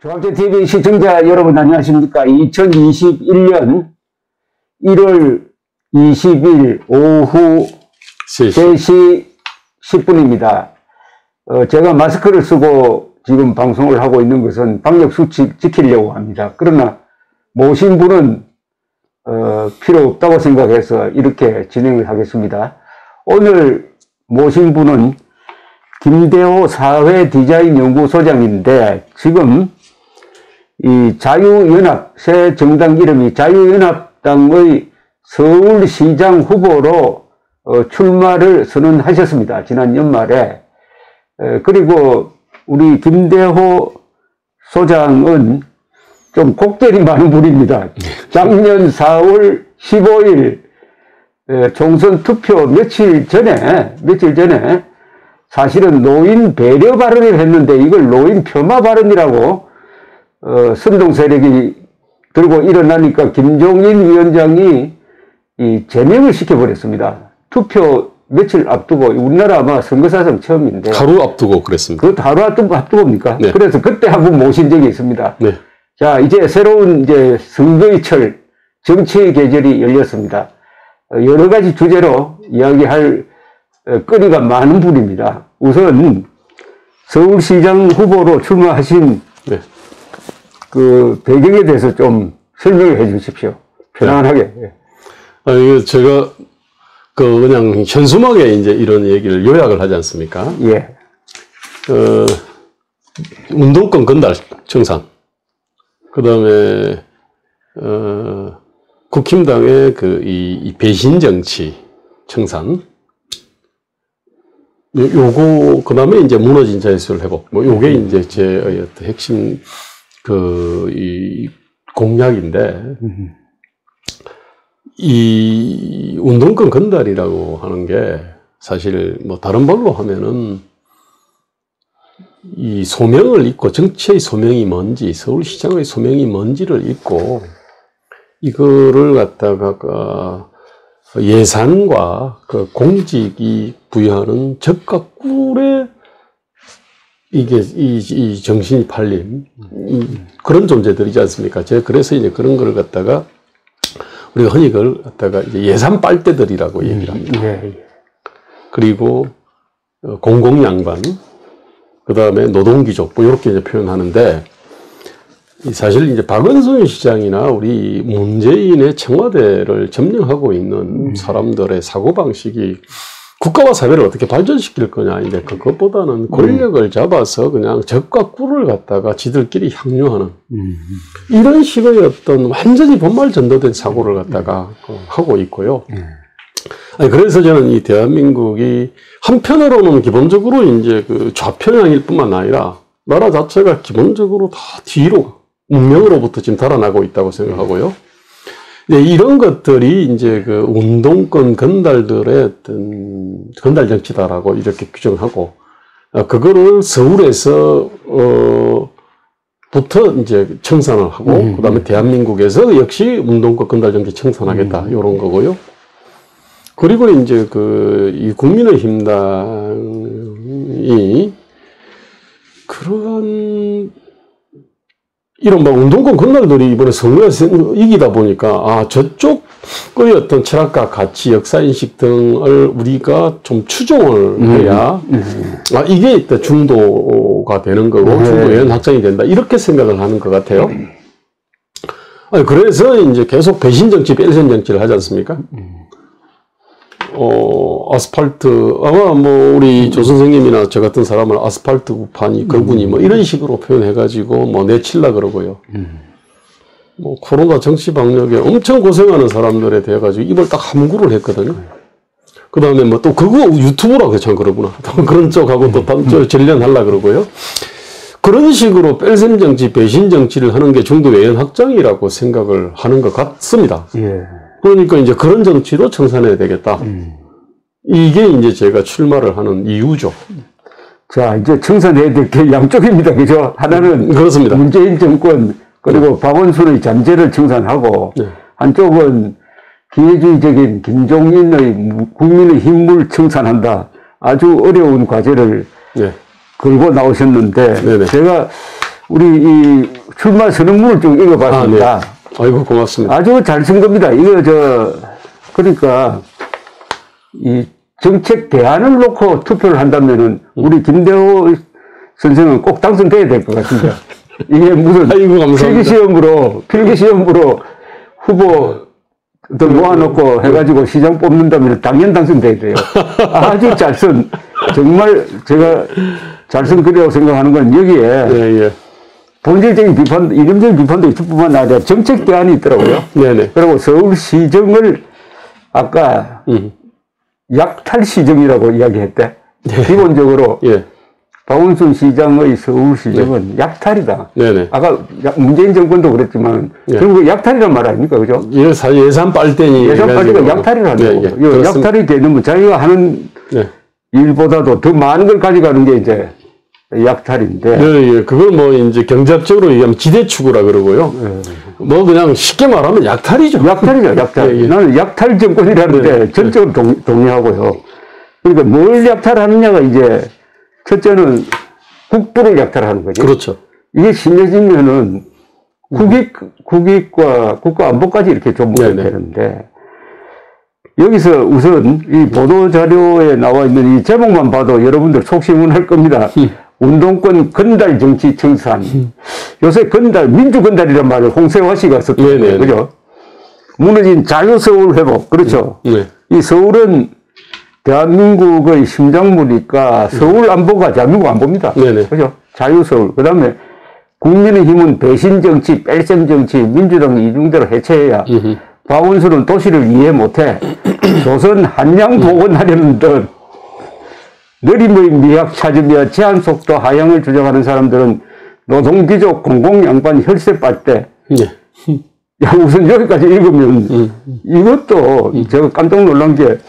조합제TV 시청자 여러분 안녕하십니까. 2021년 1월 20일 오후 3시 10분입니다. 제가 마스크를 쓰고 지금 방송을 하고 있는 것은 방역수칙 지키려고 합니다. 그러나 모신 분은 필요 없다고 생각해서 이렇게 진행을 하겠습니다. 오늘 모신 분은 김대호 사회디자인연구소장인데 지금 이 자유연합, 새 정당 이름이 자유연합당의 서울시장 후보로 출마를 선언하셨습니다. 지난 연말에. 그리고 우리 김대호 소장은 좀 곡절이 많은 분입니다. 작년 4월 15일 총선 투표 며칠 전에 사실은 노인 배려 발언을 했는데 이걸 노인 폄하 발언이라고 선동 세력이 들고 일어나니까 김종인 위원장이 제명을 시켜버렸습니다. 투표 며칠 앞두고 우리나라 아마 선거사상 처음인데 하루 앞두고 그랬습니다. 그 하루 앞두고입니까? 네. 그래서 그때 한번 모신 적이 있습니다. 네. 자, 이제 새로운 선거의 철 정치의 계절이 열렸습니다. 여러 가지 주제로 이야기할 거리가 많은 분입니다. 우선 서울시장 후보로 출마하신 네. 그 배경에 대해서 좀 설명을 해 주십시오. 편안하게. 네. 이거 제가 그냥 현수막에 이제 이런 얘기를 요약을 하지 않습니까? 예. 운동권 건달 청산. 그 다음에, 국힘당의 이 배신 정치 청산. 요거, 그 다음에 이제 무너진 자유시설 회복. 요게 이제 제 핵심, 이 공약인데, 이 운동권 건달이라고 하는 게 사실 다른 말로 하면은 이 소명을 잊고 정치의 소명이 뭔지, 서울시장의 소명이 뭔지를 잊고 이거를 갖다가 예산과 공직이 부여하는 적과 꿀에 이게 이 정신이 팔린 그런 존재들이지 않습니까? 제가 그래서 이제 그런 거를 갖다가 우리가 흔히 그걸 갖다가 이제 예산 빨대들이라고 얘기를 합니다. 그리고 공공양반, 그 다음에 노동귀족, 이렇게 이제 표현하는데, 사실 이제 박원순 시장이나 우리 문재인의 청와대를 점령하고 있는 사람들의 사고방식이 국가와 사회를 어떻게 발전시킬 거냐, 이제 그것보다는 권력을 잡아서 그냥 적과 꿀을 갖다가 지들끼리 향유하는 이런 식의 어떤 완전히 본말 전도된 사고를 갖다가 하고 있고요. 그래서 저는 이 대한민국이 한편으로는 기본적으로 이제 좌편향일 뿐만 아니라 나라 자체가 기본적으로 다 뒤로 문명으로부터 지금 달아나고 있다고 생각하고요. 이런 것들이 이제 운동권 건달들의 어떤 건달 정치다라고 이렇게 규정하고, 그거를 서울에서, 부터 이제 청산을 하고, 그 다음에 대한민국에서 역시 운동권 건달 정치 청산하겠다, 요런 거고요. 그리고 이제 이 국민의힘당이 그러한 이런 운동권 건달들이 이번에 선거에서 이기다 보니까, 저쪽의 어떤 철학과 가치, 역사인식 등을 우리가 좀 추종을 해야, 이게 일단 중도가 되는 거고, 중도에는 확장이 된다. 이렇게 생각을 하는 것 같아요. 그래서 이제 계속 배신 정치, 뺄셈 정치를 하지 않습니까? 아스팔트, 아마 우리 조 선생님이나 저 같은 사람은 아스팔트 구판이 거군이 이런 식으로 표현해가지고 내칠라 그러고요. 코로나 정치 방역에 엄청 고생하는 사람들에 대해가지고 입을 딱 함구를 했거든요. 그 다음에 또 그거 유튜브라고 참 그러구나. 그런 쪽하고 또 전련하려 그러고요. 그런 식으로 뺄셈 정치, 배신 정치를 하는 게 중도 외연 확장이라고 생각을 하는 것 같습니다. 그러니까 이제 그런 정치도 청산해야 되겠다. 이게 이제 제가 출마를 하는 이유죠. 자, 이제 청산해야 될 게 양쪽입니다. 그죠? 하나는 그렇습니다. 문재인 정권, 그리고 박원순의 잔재를 청산하고, 한쪽은 기회주의적인 김종인의 국민의 힘을 청산한다. 아주 어려운 과제를 걸고 나오셨는데, 제가 우리 이 출마 선언문을 좀 읽어봤습니다. 아, 네. 아이고, 고맙습니다. 아주 잘 쓴 겁니다. 그러니까, 이 정책 대안을 놓고 투표를 한다면은, 우리 김대호 선생은 꼭 당선돼야 될 것 같습니다. 이게 무슨 아이고, 필기시험으로 후보들 모아놓고 해가지고 시장 뽑는다면 당연 당선돼야 돼요. 아주 잘 쓴, 정말 제가 잘 쓴 글이라고 생각하는 건 여기에 예. 본질적인 비판, 이념적인 비판도 있을 뿐만 아니라 정책 대안이 있더라고요. 네네. 그리고 서울시정을 아까 약탈시정이라고 이야기했대. 네. 기본적으로 예. 박원순 시장의 서울시정은 약탈이다. 네네. 아까 문재인 정권도 그랬지만 결국 약탈이란 말 아닙니까? 그죠? 예산 빨대니. 예산 빨대가 약탈이라는 거고. 약탈이 되는 건 자기가 하는 일보다도 더 많은 걸 가져가는 게 이제 약탈인데. 네, 그걸 뭐 이제 경제학적으로 얘기하면 지대추구라 그러고요. 뭐 그냥 쉽게 말하면 약탈이죠. 약탈이죠, 약탈. 나는 약탈 정권이라는데 전적으로 동의하고요. 그러니까 뭘 약탈하느냐가 이제 첫째는 국부를 약탈하는 거죠. 그렇죠. 이게 심해지면은 국익과 국가안보까지 이렇게 좀목이 되는데 여기서 우선 이 보도자료에 나와 있는 이 제목만 봐도 여러분들 속시문할 겁니다. 운동권 건달 정치 청산. 요새 민주건달이란 말을 홍세화 씨가 썼거든요. 그죠? 무너진 자유서울 회복. 그렇죠. 이 서울은 대한민국의 심장부니까 서울 안보가 대한민국 안보입니다. 그죠? 자유서울. 그 다음에 국민의힘은 배신정치, 뺄셈정치, 민주당 이중대로 해체해야 박원순은 도시를 이해 못해. 조선 한양 복원하려는 듯 느림의 미학 찾으며 제한 속도 하향을 주장하는 사람들은 노동기족 공공양반 혈세 빨대. 야, 우선 여기까지 읽으면 이것도 제가 깜짝 놀란 게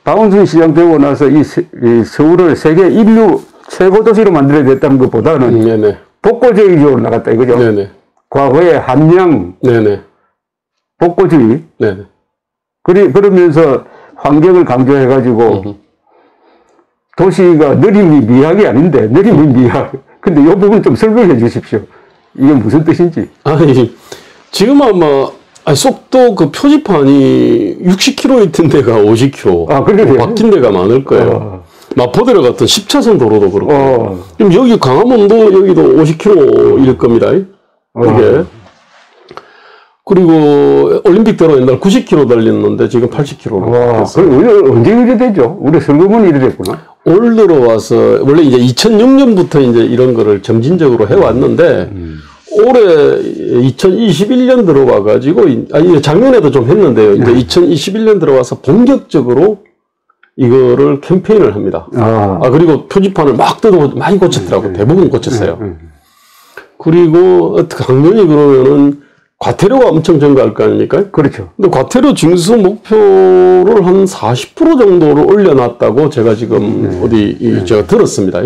박원순 시장 되고 나서 이 서울을 세계 인류 최고 도시로 만들어야 됐다는 것보다는 복고주의로 나갔다 이거죠. 과거에 함량 복고주의. 그러면서 환경을 강조해가지고 도시가 느림이 미학이 아닌데 느림이 미학. 근데 이 부분 좀 설명해 주십시오. 이게 무슨 뜻인지. 아니 지금 아마 속도 그 표지판이 60km 있던 데가 50km. 아, 그래요? 바뀐 데가 많을 거예요. 마포대로 같은 10차선 도로도 그렇고. 지금 여기 강화문도 여기도 50km일 겁니다. 이게. 그리고 올림픽대로 옛날 90km 달렸는데 지금 80km로. 와, 그럼 언제 이래 되죠? 우리 선거문 이래 됐구나. 올 들어와서 원래 이제 2006년부터 이제 이런 거를 점진적으로 해왔는데 올해 2021년 들어와 가지고 아니 작년에도 좀 했는데요. 이제 2021년 들어와서 본격적으로 이거를 캠페인을 합니다. 그리고 표지판을 막 뜯어 많이 고쳤더라고. 대부분 고쳤어요. 그리고 당연히 그러면은 과태료가 엄청 증가할 거 아닙니까? 그렇죠. 근데 과태료 징수 목표를 한 40% 정도를 올려놨다고 제가 지금 제가 들었습니다.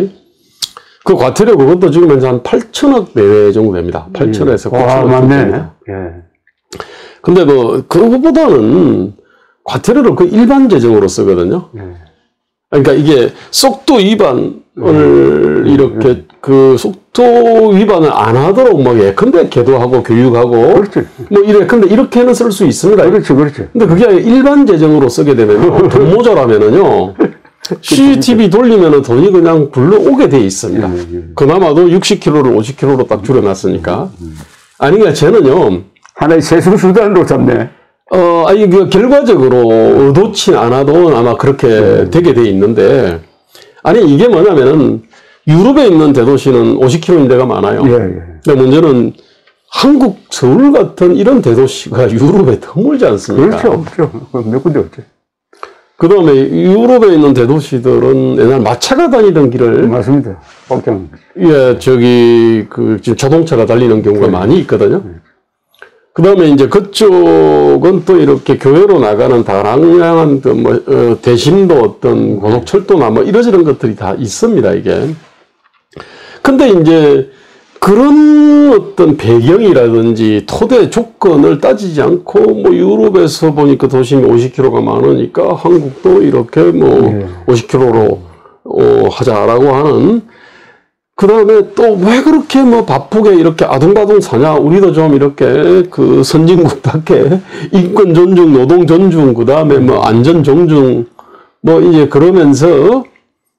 그 과태료 그것도 지금 현재 한 8천억 내외 정도 됩니다. 8천에서 9천억 정도 됩니다. 근데 그거보다는 과태료를 그 일반 재정으로 쓰거든요. 그러니까 이게 속도 위반을 이렇게 그 속도 위반을 안 하도록 막 예컨대 계도하고 교육하고 뭐 예컨대 이렇게는 쓸 수 있습니다. 그렇죠. 근데 그게 아니라 일반 재정으로 쓰게 되면 돈 모자라면은요. CCTV 돌리면은 돈이 그냥 굴러오게 돼 있습니다. 그나마도 60km를 50km로 딱 줄여놨으니까. 아니, 그러니까 쟤는요. 하나의 세수 수단으로 잡네. 아니, 결과적으로 의도치 않아도 아마 그렇게 되게 돼 있는데, 아니, 이게 뭐냐면은, 유럽에 있는 대도시는 50km인 데가 많아요. 근데 문제는 한국 서울 같은 이런 대도시가 유럽에 드물지 않습니까? 그렇죠. 없죠. 몇 군데 없죠. 그 다음에 유럽에 있는 대도시들은 옛날 마차가 다니던 길을. 맞습니다. 꽉장. 지금 자동차가 달리는 경우가 많이 있거든요. 그 다음에 이제 그쪽은 또 이렇게 교외로 나가는 다양한 대심도 어떤 고속철도나 뭐 이러저런 것들이 다 있습니다, 이게. 근데 이제 그런 어떤 배경이라든지 토대 조건을 따지지 않고 뭐 유럽에서 보니까 도심이 50km가 많으니까 한국도 이렇게 50km로 하자라고 하는 그 다음에 또 왜 그렇게 뭐 바쁘게 이렇게 아둥바둥 사냐? 우리도 좀 이렇게 그 선진국답게 인권 존중, 노동 존중, 그 다음에 뭐 안전 존중, 뭐 이제 그러면서,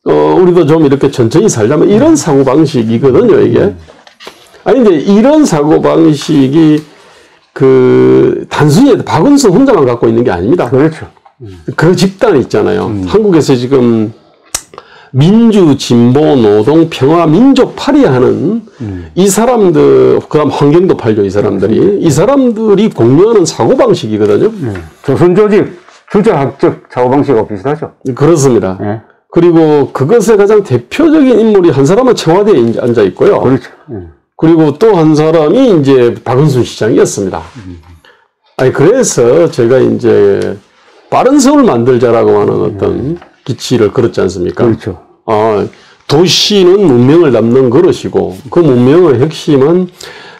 우리도 좀 이렇게 천천히 살자면 이런 사고방식이거든요, 이게. 아니, 근데 이런 사고방식이 단순히 박은선 혼자만 갖고 있는 게 아닙니다. 그렇죠. 그 집단이 있잖아요. 한국에서 지금 민주, 진보, 노동, 평화, 민족 파리하는 이 사람들, 그 다음 환경도 팔죠, 이 사람들이. 이 사람들이 공유하는 사고방식이거든요. 조선조직, 주자학적 사고방식하고 비슷하죠. 그렇습니다. 네. 그리고 그것의 가장 대표적인 인물이 한 사람은 청와대에 앉아 있고요. 그렇죠. 그리고 또 한 사람이 이제 박은순 시장이었습니다. 아니, 그래서 제가 이제 빠른 서울 만들자라고 하는 어떤 기치를 걸었지 않습니까? 그렇죠. 도시는 문명을 담는 그릇이고 그 문명의 핵심은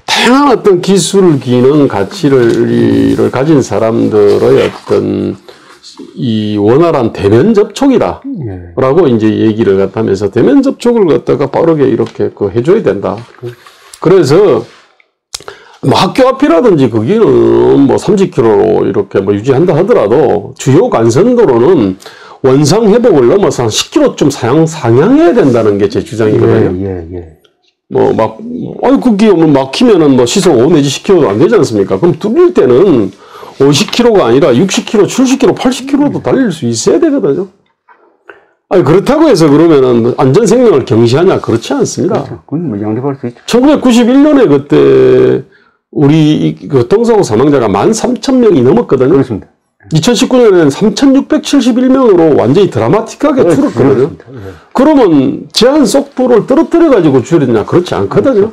다양한 어떤 기술, 기능, 가치를 가진 사람들의 어떤 이 원활한 대면 접촉이라고 이제 얘기를 갖다 하면서 대면 접촉을 갖다가 빠르게 이렇게 해줘야 된다. 그래서 뭐 학교 앞이라든지 거기는 뭐 30km로 이렇게 뭐 유지한다 하더라도 주요 간선도로는 원상 회복을 넘어서 한 10km쯤 상향해야 된다는 게 제 주장이거든요. 그게 뭐 막히면은 뭐 시속 5 내지 10km도 안 되지 않습니까? 그럼 뚫릴 때는 50km가 아니라 60km, 70km, 80km도 달릴 수 있어야 되거든요. 아니, 그렇다고 해서 그러면은 안전 생명을 경시하냐? 그렇지 않습니다. 그렇죠. 그건 뭐 양립할 수 있죠. 1991년에 그때 우리 교통사고 사망자가 13,000명이 넘었거든요. 그렇습니다. 2019년에는 3,671명으로 완전히 드라마틱하게 줄었거든요. 그러면 제한 속도를 떨어뜨려가지고 줄였냐? 그렇지 않거든요.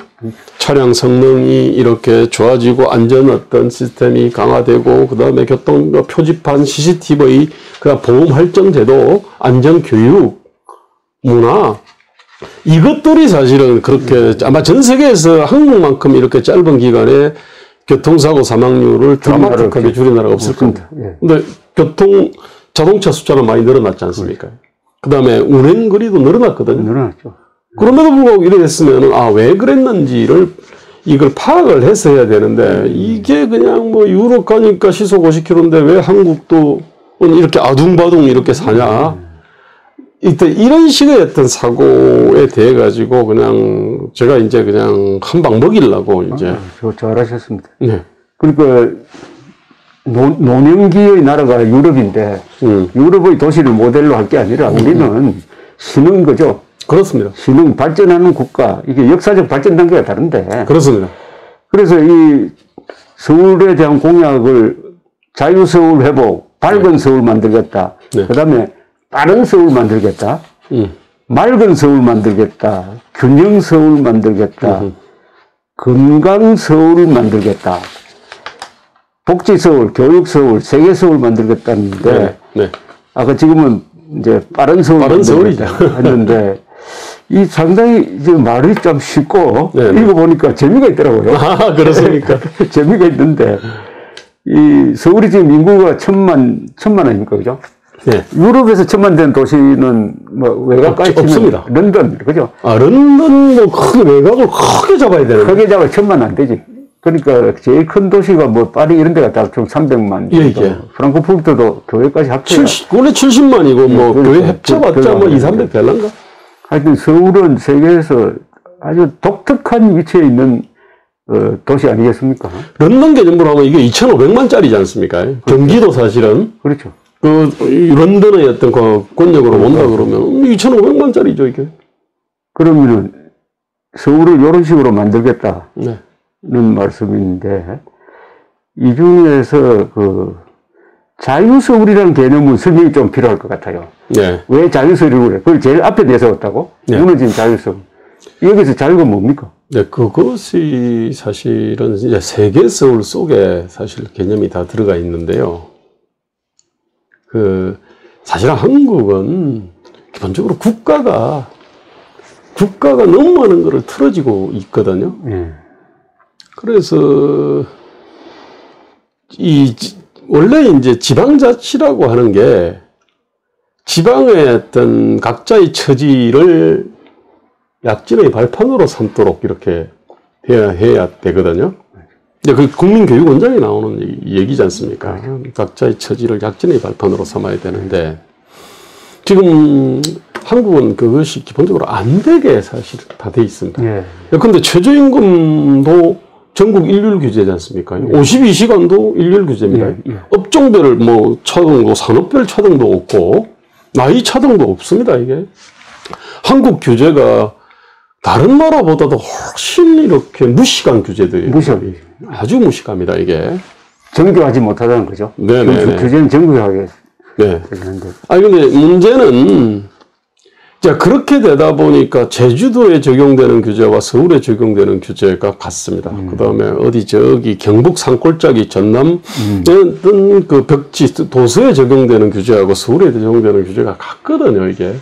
차량 성능이 이렇게 좋아지고 안전 어떤 시스템이 강화되고 그 다음에 교통 표지판, CCTV, 그다음 보험 할증 제도, 안전 교육, 문화 이것들이 사실은 그렇게 아마 전 세계에서 한국만큼 이렇게 짧은 기간에 교통사고 사망률을 드라마틱하게 줄인 나라가 없을 겁니다. 근데 자동차 숫자는 많이 늘어났지 않습니까? 그 다음에 운행거리도 늘어났거든요. 늘어났죠. 그럼에도 불구하고 이래 됐으면은, 왜 그랬는지를 이걸 파악을 해서 해야 되는데, 이게 그냥 뭐 유럽 가니까 시속 50km인데 왜 한국도 이렇게 아둥바둥 이렇게 사냐. 이런 식의 어떤 사고에 대해 가지고 그냥 제가 이제 그냥 한 방 먹이려고 이제. 잘하셨습니다. 네. 그러니까 노년기의 나라가 유럽인데 유럽의 도시를 모델로 할 게 아니라 우리는 신흥 거죠. 그렇습니다. 신흥 발전하는 국가, 이게 역사적 발전 단계가 다른데. 그렇습니다. 그래서 이 서울에 대한 공약을 자유서울 회복, 밝은 서울 만들겠다. 네. 그 다음에 빠른 서울 만들겠다. 맑은 서울 만들겠다. 균형 서울 만들겠다. 건강 서울 만들겠다. 복지 서울, 교육 서울, 세계 서울 만들겠다는데. 네. 아까 지금은 이제 빠른 서울이죠. 했는데 이 상당히 이제 말이 좀 쉽고 읽어보니까 재미가 있더라고요. 아, 그렇습니까? 재미가 있는데 이 서울이 지금 인구가 천만 아닙니까, 그죠? 네. 유럽에서 1000만 된 도시는 뭐 외곽까지 없습니다. 런던, 그죠? 런던도 크게 외곽을 크게 잡아야 되는데. 크게 잡아 1000만 안 되지. 그러니까 제일 큰 도시가 뭐 파리 이런 데가 다 좀 300만. 예. 프랑크푸르트도 교회까지 합쳐야. 원래 70만이고 뭐 그렇죠. 교회 합쳐봤자 뭐 2, 300 될란가? 하여튼 서울은 세계에서 아주 독특한 위치에 있는 도시 아니겠습니까? 런던 개념으로 하면 이게 2,500만짜리지 않습니까? 경기도 사실은. 그렇죠. 런던의 어떤 권력으로 본다 그러면 2,500만짜리죠, 이게. 그러면은 서울을 이런 식으로 만들겠다는 네. 말씀인데, 이 중에서 자유서울이라는 개념은 설명이 좀 필요할 것 같아요. 네. 왜 자유서울이라고 그래? 그걸 제일 앞에 내세웠다고? 네. 무너진 자유서울. 여기서 자유가 뭡니까? 네, 그것이 사실은 이제 세계 서울 속에 사실 개념이 다 들어가 있는데요. 사실 한국은 기본적으로 국가가 너무 많은 거를 틀어지고 있거든요. 그래서 원래 이제 지방자치라고 하는 게 지방의 어떤 각자의 처지를 약진의 발판으로 삼도록 이렇게 해야 되거든요. 그 국민교육원장이 나오는 얘기지 않습니까? 각자의 처지를 약진의 발판으로 삼아야 되는데, 지금 한국은 그것이 기본적으로 안 되게 사실 다 돼 있습니다. 예. 근데 최저임금도 전국 일률 규제지 않습니까? 52시간도 일률 규제입니다. 업종별 뭐 차등도, 산업별 차등도 없고, 나이 차등도 없습니다, 이게. 한국 규제가 다른 나라보다도 훨씬 이렇게 무식한 규제들이에요. 아주 무식합니다, 이게. 정교하지 못하다는 거죠. 네네. 규제는 정교하게. 네. 아니, 근데 문제는, 자, 그렇게 되다 보니까 제주도에 적용되는 규제와 서울에 적용되는 규제가 같습니다. 그 다음에 어디 저기 경북 산골짜기 전남 어떤 그 벽지 도서에 적용되는 규제하고 서울에 적용되는 규제가 같거든요, 이게.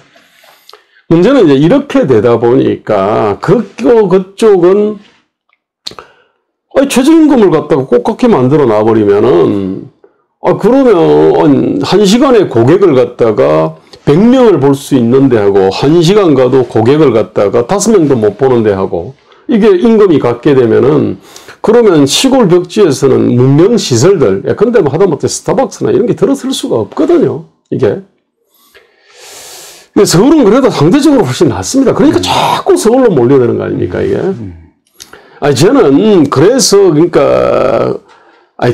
문제는 이제 이렇게 되다 보니까 그쪽은 최저임금을 갖다가 꼭 만들어 놔버리면은 그러면 1시간에 고객을 갖다가 100명을 볼 수 있는데 하고 1시간 가도 고객을 갖다가 5명도 못 보는데 하고 이게 임금이 같게 되면은 그러면 시골 벽지에서는 문명 시설들 근데 뭐 하다못해 스타벅스나 이런 게 들어설 수가 없거든요, 이게. 근데 서울은 그래도 상대적으로 훨씬 낫습니다. 그러니까 자꾸 서울로 몰려드는 거 아닙니까, 이게? 저는 그래서 그러니까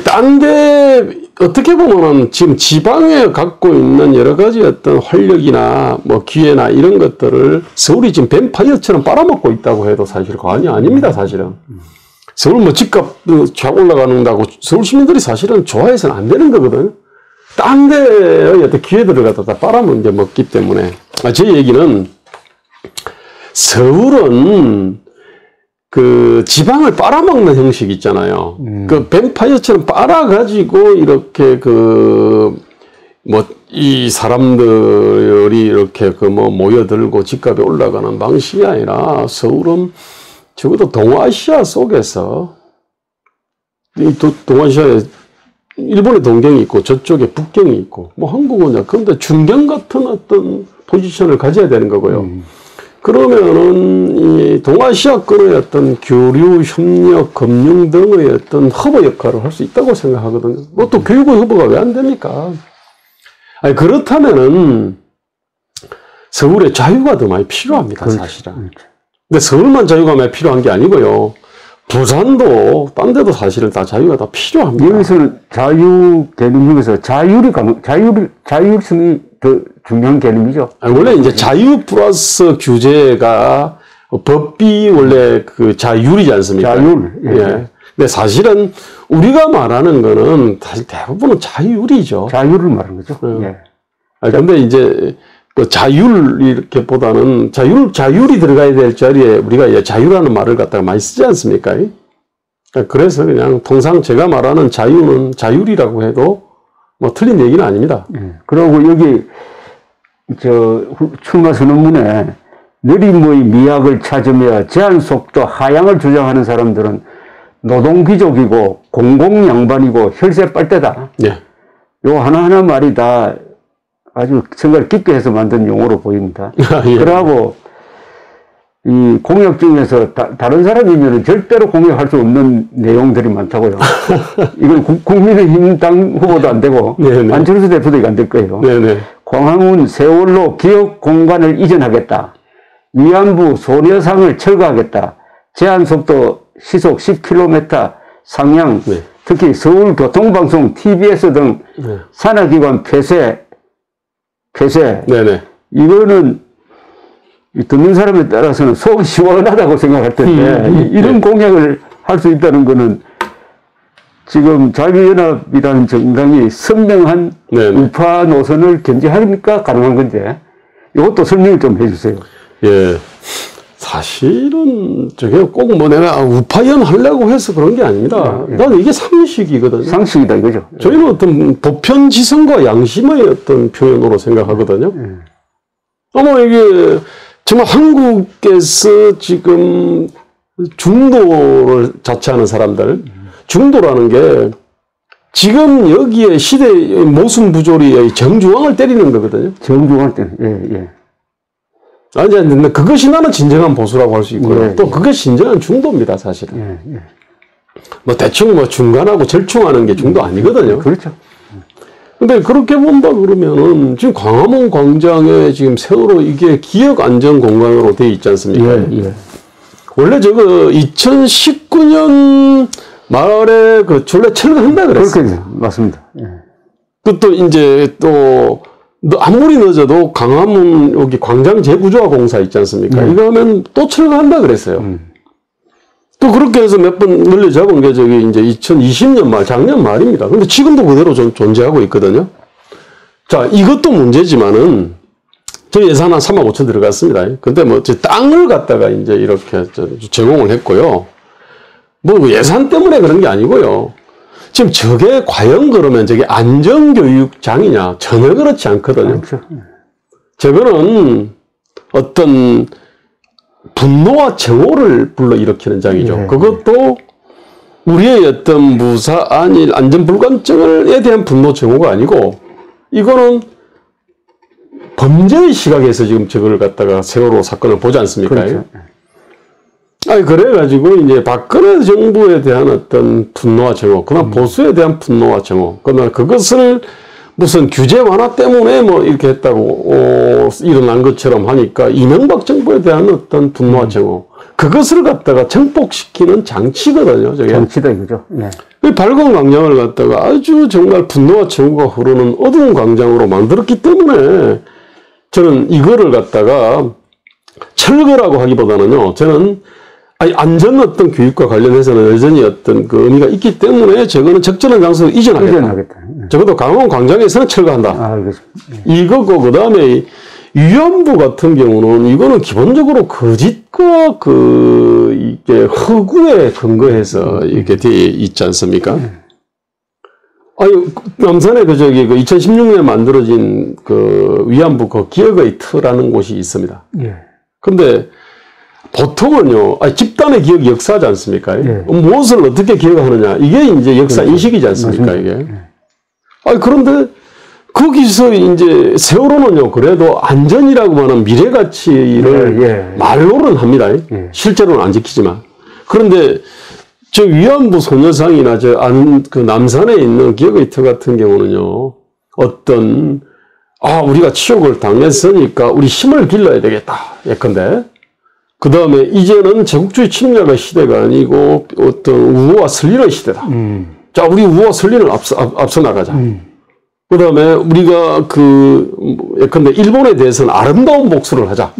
딴 데 어떻게 보면은 지금 지방에 갖고 있는 여러 가지 어떤 활력이나 뭐 기회나 이런 것들을 서울이 지금 뱀파이어처럼 빨아먹고 있다고 해도 사실 과언이 아닙니다, 사실은. 서울 뭐 집값 쫙 올라가는다고 서울 시민들이 사실은 좋아해서는 안 되는 거거든요. 딴 데의 어떤 기회들을 갖다 다 빨아먹게 먹기 때문에. 제 얘기는 서울은 그 지방을 빨아먹는 형식 있잖아요. 그 뱀파이어처럼 빨아가지고 이렇게 이 사람들이 이렇게 모여들고 집값이 올라가는 방식이 아니라 서울은 적어도 동아시아 속에서 동아시아에 일본의 동경이 있고 저쪽에 북경이 있고 뭐 한국은 근데 중경 같은 어떤 포지션을 가져야 되는 거고요. 그러면은 이 동아시아권의 어떤 교류, 협력, 금융 등의 어떤 허브 역할을 할 수 있다고 생각하거든요. 뭐 또 교육의 허브가 왜 안 됩니까? 그렇다면은 서울에 자유가 더 많이 필요합니다, 사실은. 근데 서울만 자유가 많이 필요한 게 아니고요. 부산도 딴 데도 사실은 다 자유가 다 필요합니다. 여기서는 자유 개념 중에서 자율성이 더 중요한 개념이죠. 원래 이제 자유 플러스 규제가 법비 원래 그 자율이지 않습니까? 자율. 예. 근데 사실은 우리가 말하는 거는 사실 대부분은 자율이죠. 자율을 말하는 거죠. 예. 근데 이제 그 자율 이렇게 보다는 자율이 들어가야 될 자리에 우리가 자유라는 말을 갖다가 많이 쓰지 않습니까? 그래서 그냥 통상 제가 말하는 자유는 자율이라고 해도 뭐 틀린 얘기는 아닙니다. 그리고 여기 출마 선언문에 내림의 미학을 찾으며 제한 속도 하향을 주장하는 사람들은 노동귀족이고 공공양반이고 혈세 빨대다. 예. 요 하나하나 말이 다 아주 생각을 깊게 해서 만든 용어로 보입니다. 예. 그러고 이 공약 중에서 다른 사람이면 절대로 공약할 수 없는 내용들이 많다고요. 이건 국민의힘 당 후보도 안 되고 네네. 안철수 대표도 이거 안 될 거예요. 네네. 광화문 세월로 기업 공간을 이전하겠다. 위안부 소녀상을 철거하겠다. 제한속도 시속 10km 상향, 네. 특히 서울교통방송, TBS 등 네. 산하기관 폐쇄. 네네. 이거는 듣는 사람에 따라서는 속 시원하다고 생각할 텐데 이런 공약을 할 수 있다는 거는 지금 자유연합이라는 정당이 선명한 네네. 우파 노선을 견지하니까 가능한 건데 이것도 설명을 좀 해주세요. 예. 사실은 저게 꼭 내가 우파연 하려고 해서 그런 게 아닙니다. 나는 이게 상식이거든요. 상식이다 이거죠. 저희는 어떤 보편지성과 양심의 어떤 표현으로 생각하거든요. 아마 이게 정말 한국에서 지금 중도를 자처하는 사람들, 중도라는 게 지금 여기에 시대의 모순부조리의 정중앙을 때리는 거거든요. 정중앙을 때리는, 예. 아니, 근데 그것이 나는 진정한 보수라고 할 수 있고요. 또 그것이 진정한 중도입니다, 사실은. 뭐 대충 뭐 중간하고 절충하는 게 중도 아니거든요. 그렇죠. 근데 그렇게 본다 그러면은 지금 광화문 광장에 지금 세월호 이게 기억 안전 공간으로 되어 있지 않습니까? 원래 저거 2019년 말에 그 원래 철거한다 그랬어요. 그렇게 맞습니다. 그것도 이제 또 아무리 늦어도 광화문 여기 광장 재구조화 공사 있지 않습니까? 이거 하면 또 철거한다 그랬어요. 또 그렇게 해서 몇 번 늘려 잡은 게 저기 이제 2020년 말, 작년 말입니다. 근데 지금도 그대로 존재하고 있거든요. 자, 이것도 문제지만은 저희 예산 한 3억 5천 들어갔습니다. 근데 뭐 땅을 갖다가 이제 이렇게 제공을 했고요. 뭐 예산 때문에 그런 게 아니고요. 지금 저게 과연 그러면 저게 안전교육장이냐? 전혀 그렇지 않거든요. 저거는 어떤 분노와 정오를 불러일으키는 장이죠. 그것도 우리의 어떤 무사안일 안전불감증에 대한 분노 정오가 아니고 이거는 범죄의 시각에서 지금 저걸 갖다가 세월호 사건을 보지 않습니까? 그렇죠. 아니, 그래가지고 이제 박근혜 정부에 대한 어떤 분노와 정오, 그다음 보수에 대한 분노와 정오, 그다음 그것을 무슨 규제 완화 때문에 뭐 이렇게 했다고 일어난 것처럼 하니까 이명박 정부에 대한 어떤 분노와 정오, 그것을 갖다가 정복시키는 장치거든요. 저게. 장치다 이거죠. 네. 밝은 광장을 갖다가 아주 정말 분노와 정오가 흐르는 어두운 광장으로 만들었기 때문에 저는 이거를 갖다가 철거라고 하기보다는요, 저는 안전 어떤 교육과 관련해서는 여전히 어떤 그 의미가 있기 때문에 저거는 적절한 장소로 이전하겠다. 적어도 강원 광장에서는 철거한다. 이거고, 그 다음에 위안부 같은 경우는 이거는 기본적으로 거짓과 이게 허구에 근거해서 이렇게 되어 있지 않습니까? 아니, 남산에 그 2016년에 만들어진 그 위안부 그 기억의 터라는 곳이 있습니다. 근데 보통은요, 집단의 기억이 역사하지 않습니까? 무엇을 어떻게 기억하느냐. 이게 이제 역사 인식이지 않습니까, 이게? 그런데 거기서 이제 세월호는요, 그래도 안전이라고 하는 미래 가치를 말로는 합니다. 실제로는 안 지키지만. 그런데 저 위안부 소녀상이나 그 남산에 있는 기억의 터 같은 경우는요, 어떤, 우리가 치욕을 당했으니까 우리 힘을 길러야 되겠다. 예컨대. 그 다음에 이제는 제국주의 침략의 시대가 아니고 어떤 우호와 설리의 시대다. 자, 우리 우호와 설리를 앞서 나가자. 그 다음에 우리가 예컨대 일본에 대해서는 아름다운 복수를 하자.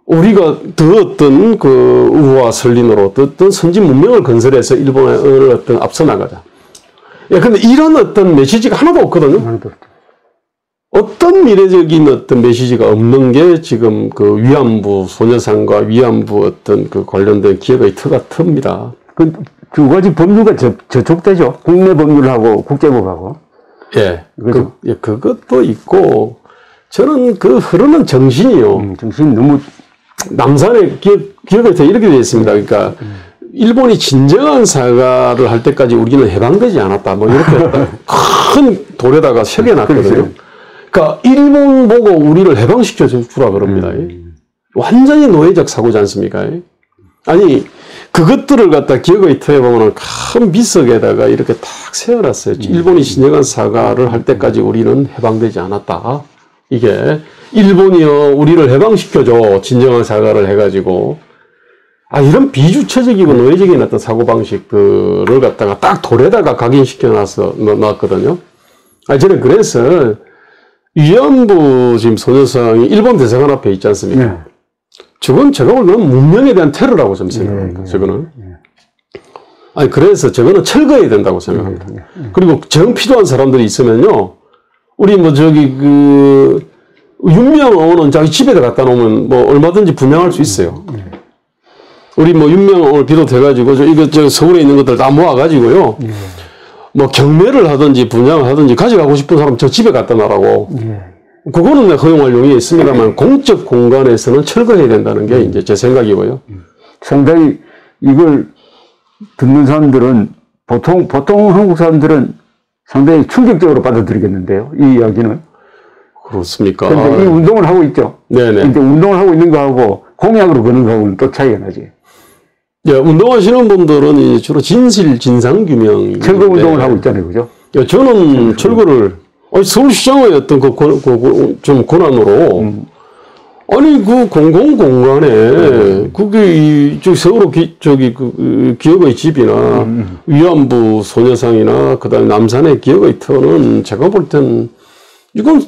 우리가 더 어떤 우호와 설린으로 어떤 선진 문명을 건설해서 일본을 어떤 앞서 나가자. 근데 이런 어떤 메시지가 하나도 없거든요. 어떤 미래적인 어떤 메시지가 없는 게 지금 그 위안부 소녀상과 위안부 어떤 그 관련된 기획의 틉니다. 그 두 가지 법률과 저촉되죠. 국내 법률하고 국제법하고. 그것도 있고, 저는 그 흐르는 정신이요. 정신이 너무. 남산의 기억의 터 이렇게 되어 있습니다. 그러니까, 일본이 진정한 사과를 할 때까지 우리는 해방되지 않았다. 뭐 이렇게 큰 돌에다가 새겨놨거든요. 그러니까 일본 보고 우리를 해방시켜 주라 그럽니다. 완전히 노예적 사고지 않습니까? 아니, 그것들을 갖다 기억의 터에 보면 큰 비석에다가 이렇게 탁 세워놨어요. 일본이 진정한 사과를 할 때까지 우리는 해방되지 않았다. 이게 일본이요, 우리를 해방시켜줘. 진정한 사과를 해가지고. 이런 비주체적이고 노예적인 어떤 사고방식들을 갖다가 딱 돌에다가 각인시켜 놨거든요. 저는 그래서 위안부 지금 소녀상이 일본 대사관 앞에 있지 않습니까? 저건 제가 보면 문명에 대한 테러라고 좀 생각합니다. 저거는. 그래서 저거는 철거해야 된다고 생각합니다. 그리고 정 필요한 사람들이 있으면요, 우리 윤명호는 자기 집에다 갖다 놓으면 얼마든지 분양할 수 있어요. 우리 윤명호를 비롯해가지고 이거 서울에 있는 것들 다 모아가지고요. 경매를 하든지 분양을 하든지 가져가고 싶은 사람 저 집에 갖다 놔라고. 그거는 내가 허용할 용의가 있습니다만 공적 공간에서는 철거해야 된다는 게 이제 제 생각이고요. 상당히 이걸 듣는 사람들은 보통 한국 사람들은 상당히 충격적으로 받아들이겠는데요. 이 이야기는. 그렇습니까? 그런데 이 운동을 하고 있죠. 네네. 이제 운동을 하고 있는 거하고 공약으로 거는 거하고는 또 차이가 나지. 예, 운동하시는 분들은 주로 진상규명. 철거 운동을 하고 있잖아요. 그죠? 예, 저는 철거를, 서울시장의 어떤 좀 권한으로, 아니, 그 공공공간에, 그게, 서울 기업의 집이나, 위안부 소녀상이나, 그 다음에 남산의 기업의 터는 제가 볼 땐, 이건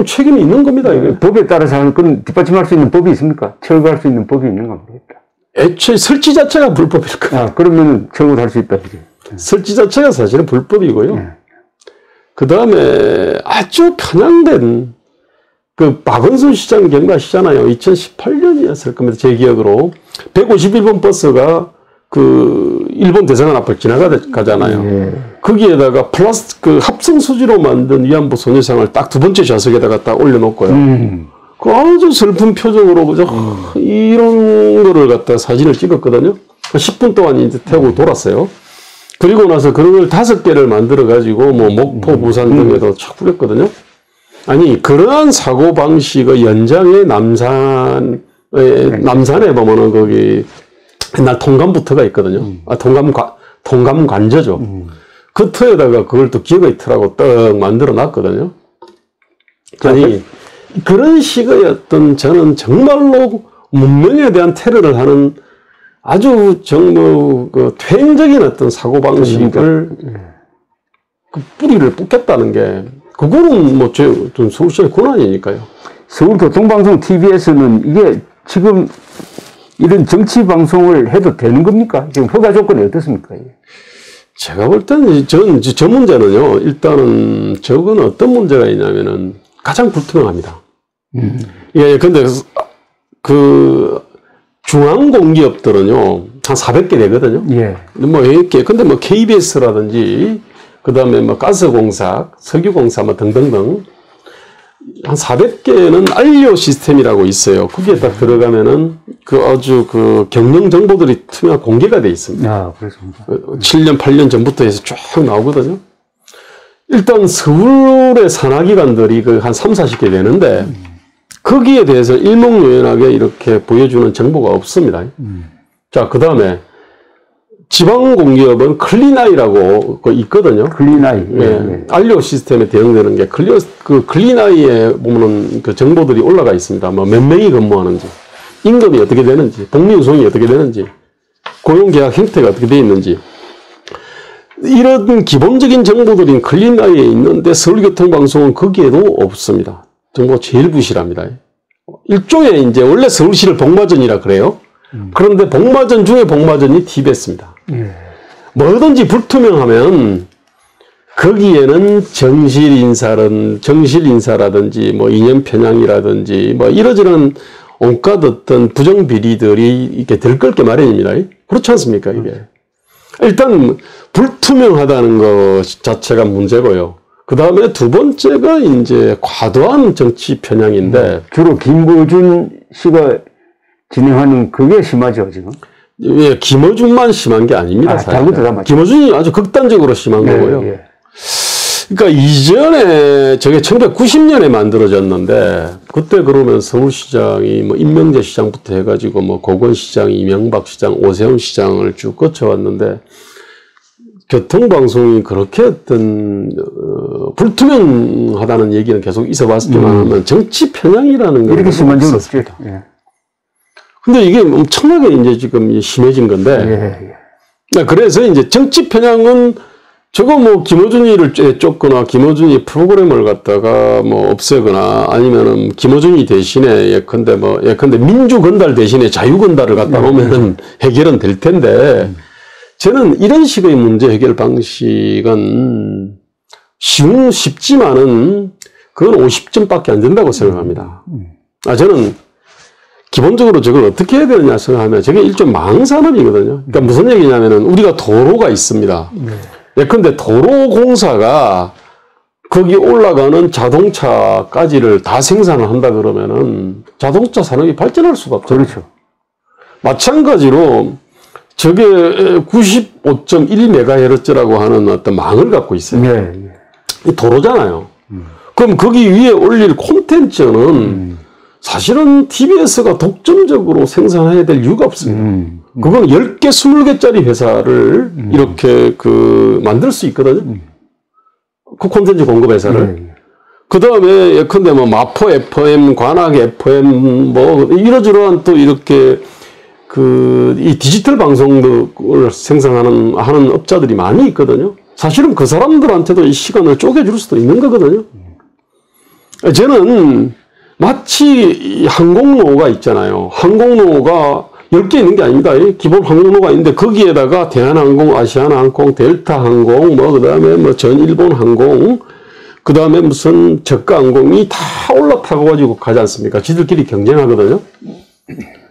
책임이 있는 겁니다, 이게. 법에 따라서 하는, 그건 뒷받침할 수 있는 법이 있습니까? 철거할 수 있는 법이 있는가 모르겠다. 애초에 설치 자체가 불법일까? 그러면 철거를 할 수 있다, 그지? 설치 자체가 사실은 불법이고요. 그 다음에 아주 편향된, 박원순 시장 경과시잖아요. 2018년이었을 겁니다. 제 기억으로. 151번 버스가 일본 대사관 앞을 지나가잖아요. 거기에다가 합성 수지로 만든 위안부 소녀상을 딱 두 번째 좌석에다가 딱 올려놓고요. 아주 슬픈 표정으로 보자. 이런 거를 갖다가 사진을 찍었거든요. 10분 동안 이제 태우고 돌았어요. 그리고 나서 그걸 5개를 만들어가지고, 목포, 부산 등에도 착 뿌렸거든요. 아니, 그러한 사고방식의 연장에 남산에 보면은 거기, 옛날 통감부터가 있거든요. 통감관저죠. 그 터에다가 그걸 또 기억의 터라고 떡 만들어 놨거든요. 아니, 그런 식의 어떤 저는 정말로 문명에 대한 테러를 하는 아주 정말 퇴행적인 어떤 사고방식을 뿌리를 뽑겠다는 게 그거는 좀 서울시의 권한이니까요. 서울교통방송 TBS는 이게 지금 이런 정치 방송을 해도 되는 겁니까? 지금 허가 조건이 어떻습니까? 제가 볼 때는 저 문제는요. 일단은 저건 어떤 문제가 있냐면은 가장 불투명합니다. 예, 근데 중앙공기업들은요, 한 400개 되거든요. 예. 이렇게, 근데 KBS라든지, 그 다음에 가스공사, 석유공사, 등등등, 한 400개는 안료 시스템이라고 있어요. 거기에 딱 들어가면은, 아주 경영 정보들이 투명 공개가 돼 있습니다. 그렇습니다. 7년, 8년 전부터 해서 쭉 나오거든요. 일단 서울의 산하기관들이 한 3, 40개 되는데, 거기에 대해서 일목요연하게 이렇게 보여주는 정보가 없습니다. 자, 그 다음에 지방공기업은 클린아이라고 있거든요. 클린아이. 예. 안료 시스템에 대응되는 게 클린아이에 보면은 정보들이 올라가 있습니다. 몇 명이 근무하는지, 임금이 어떻게 되는지, 복리후송이 어떻게 되는지, 고용계약 형태가 어떻게 되어 있는지. 이런 기본적인 정보들이 클린아이에 있는데 서울교통방송은 거기에도 없습니다. 정보가 제일 부실합니다. 일종의 이제 원래 서울시를 복마전이라 그래요. 그런데 복마전 중에 복마전이 TBS입니다. 뭐든지 불투명하면 거기에는 정실 인사라든지 이념 편향이라든지 이러저런 온갖 어떤 부정 비리들이 이렇게 들끓 게 마련입니다. 그렇지 않습니까, 이게? 일단 불투명하다는 것 자체가 문제고요. 그 다음에 두 번째가 이제 과도한 정치 편향인데. 주로 김어준 씨가 진행하는 그게 심하죠, 지금? 예, 김어준만 심한 게 아닙니다. 사실. 김어준이 아주 극단적으로 심한 거고요. 예. 그러니까 이전에 저게 1990년에 만들어졌는데, 그때 그러면 서울시장이 임명재 시장부터 해가지고 고건 시장, 이명박 시장, 오세훈 시장을 쭉 거쳐왔는데, 교통방송이 그렇게 어떤 불투명하다는 얘기는 계속 있어 왔지만 정치 편향이라는 게 이렇게 심한 적은 없죠. 예. 근데 이게 엄청나게 이제 지금 심해진 건데. 그래서 이제 정치 편향은 저거 김어준이를 쫓거나 김어준이 프로그램을 갖다가 없애거나 아니면은 김어준이 대신에 예컨대 민주건달 대신에 자유건달을 갖다 놓으면은 해결은 될 텐데. 저는 이런 식의 문제 해결 방식은 쉽지만은 그건 50점밖에 안 된다고 생각합니다. 저는 기본적으로 저걸 어떻게 해야 되느냐 생각하면 저게 일종 망산업이거든요. 그러니까 무슨 얘기냐면은 우리가 도로가 있습니다. 예컨대 도로공사가 거기 올라가는 자동차까지를 다 생산을 한다 그러면은 자동차 산업이 발전할 수가 없죠. 그렇죠. 마찬가지로 저게 95.1MHz라고 하는 어떤 망을 갖고 있어요. 이 도로잖아요. 그럼 거기 위에 올릴 콘텐츠는 사실은 TBS가 독점적으로 생산해야 될 이유가 없습니다. 그건 10개, 20개짜리 회사를 이렇게 만들 수 있거든요. 그 콘텐츠 공급 회사를. 그 다음에 예컨대 뭐 마포 FM, 관악 FM, 뭐 이러저러한 또 이렇게 이 디지털 방송을 하는 업자들이 많이 있거든요. 사실은 그 사람들한테도 이 시간을 쪼개줄 수도 있는 거거든요. 저는 마치 항공로가 있잖아요. 항공로가 10개 있는 게 아닙니다. 기본 항공로가 있는데 거기에다가 대한항공, 아시아나항공, 델타항공, 그 다음에 뭐 전일본항공, 그 다음에 무슨 저가항공이 다 올라타고 가지고 가지 않습니까? 지들끼리 경쟁하거든요.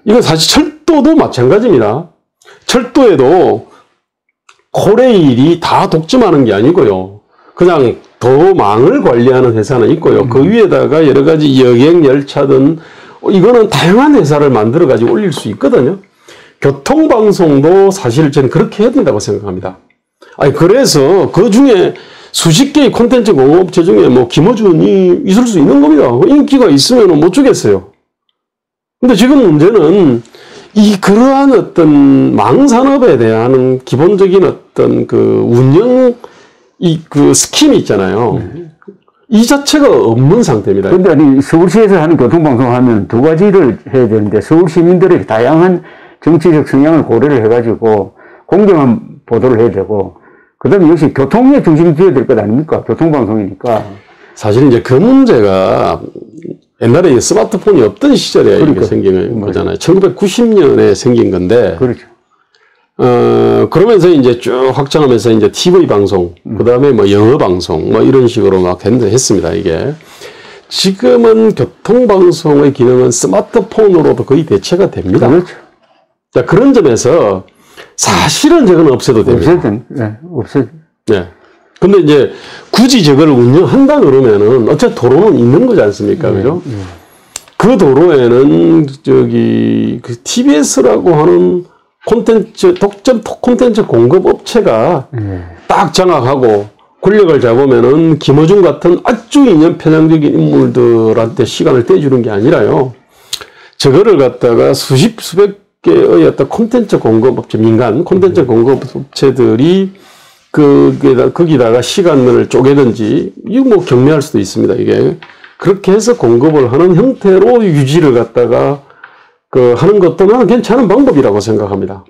이건 사실 철도도 마찬가지입니다. 철도에도 코레일이 다 독점하는 게 아니고요. 그냥 도망을 관리하는 회사는 있고요. 그 위에다가 여러 가지 여객 열차든 이거는 다양한 회사를 만들어 가지고 올릴 수 있거든요. 교통방송도 사실 저는 그렇게 해야 된다고 생각합니다. 그래서 그 중에 수십 개의 콘텐츠 공업체 중에 뭐 김어준이 있을 수 있는 겁니다. 인기가 있으면 못 주겠어요. 근데 지금 문제는 그러한 어떤 망산업에 대한 기본적인 어떤 운영 스킴이 있잖아요. 이 자체가 없는 상태입니다. 그런데 서울시에서 하는 교통방송 하면 두 가지를 해야 되는데 서울 시민들의 다양한 정치적 성향을 고려를 해가지고 공정한 보도를 해야 되고 그 다음에 역시 교통에 중심이 되어야 될 것 아닙니까? 교통방송이니까. 사실 이제 그 문제가 옛날에 스마트폰이 없던 시절에 이게 생긴 거잖아요. 1990년에 생긴 건데. 그렇죠. 그러면서 이제 쭉 확장하면서 이제 TV 방송, 그 다음에 뭐 영어 방송, 뭐 이런 식으로 막 했습니다, 이게. 지금은 교통방송의 기능은 스마트폰으로도 거의 대체가 됩니다. 그렇죠. 자, 그런 점에서 사실은 저건 없애도 됩니다. 없애도. 네. 근데 이제 굳이 저걸 운영한다 그러면은 어차피 도로는 있는 거지 않습니까? 그죠? 그 도로에는 TBS라고 하는 독점 콘텐츠 공급 업체가 딱 장악하고 권력을 잡으면은 김어준 같은 아주 이념 편향적인 인물들한테 시간을 떼주는 게 아니라요. 저거를 갖다가 수백 개의 어떤 콘텐츠 공급 업체, 민간 콘텐츠 공급 업체들이 거기다가 시간을 쪼개든지, 이거 뭐 경매할 수도 있습니다, 이게. 그렇게 해서 공급을 하는 형태로 유지를 갖다가 하는 것도 나는 괜찮은 방법이라고 생각합니다.